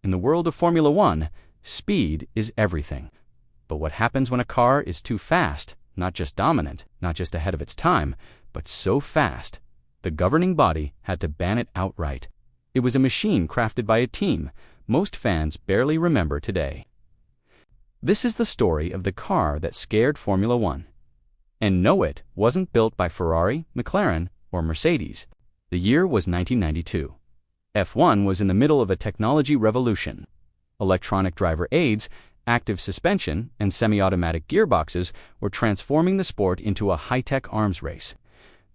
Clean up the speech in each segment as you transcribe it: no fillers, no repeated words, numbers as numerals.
In the world of Formula One, speed is everything. But what happens when a car is too fast, not just dominant, not just ahead of its time, but so fast, the governing body had to ban it outright. It was a machine crafted by a team most fans barely remember today. This is the story of the car that scared Formula One. And no, it wasn't built by Ferrari, McLaren, or Mercedes. The year was 1992. F1 was in the middle of a technology revolution. Electronic driver aids, active suspension, and semi-automatic gearboxes were transforming the sport into a high-tech arms race.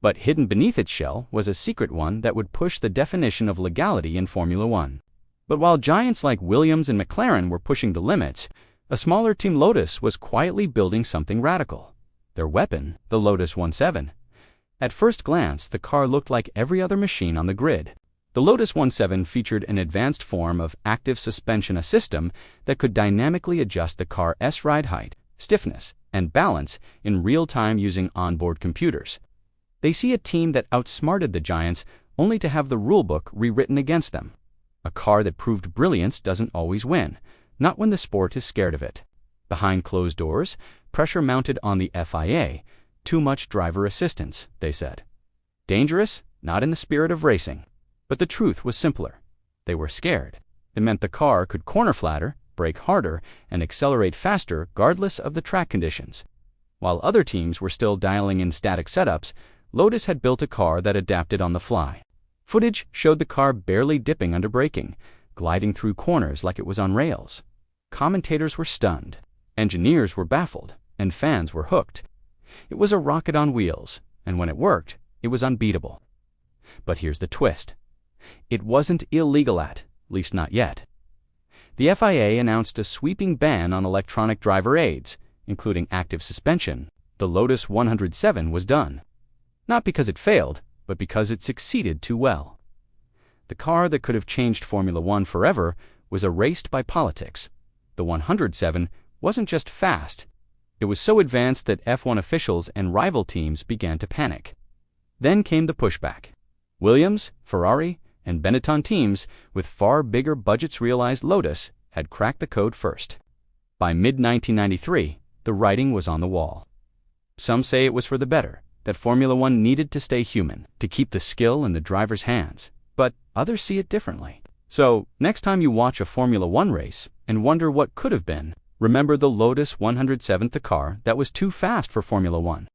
But hidden beneath its shell was a secret one that would push the definition of legality in Formula One. But while giants like Williams and McLaren were pushing the limits, a smaller team, Lotus, was quietly building something radical. Their weapon, the Lotus F1. At first glance, the car looked like every other machine on the grid. The Lotus F1 featured an advanced form of active suspension, a system that could dynamically adjust the car's ride height, stiffness, and balance in real time using onboard computers. They see a team that outsmarted the giants only to have the rulebook rewritten against them. A car that proved brilliance doesn't always win, not when the sport is scared of it. Behind closed doors, pressure mounted on the FIA, too much driver assistance, they said. Dangerous? Not in the spirit of racing. But the truth was simpler. They were scared. It meant the car could corner flatter, brake harder, and accelerate faster regardless of the track conditions. While other teams were still dialing in static setups, Lotus had built a car that adapted on the fly. Footage showed the car barely dipping under braking, gliding through corners like it was on rails. Commentators were stunned, engineers were baffled, and fans were hooked. It was a rocket on wheels, and when it worked, it was unbeatable. But here's the twist. It wasn't illegal at least not yet. The FIA announced a sweeping ban on electronic driver aids, including active suspension. The Lotus F1 was done. Not because it failed, but because it succeeded too well. The car that could have changed Formula One forever was erased by politics. The F1 wasn't just fast. It was so advanced that F1 officials and rival teams began to panic. Then came the pushback. Williams, Ferrari, and Benetton teams with far bigger budgets realized Lotus had cracked the code first. By mid-1993, the writing was on the wall. Some say it was for the better, that Formula One needed to stay human, to keep the skill in the driver's hands, but others see it differently. So, next time you watch a Formula One race and wonder what could have been, remember the Lotus F1, the car that was too fast for Formula One.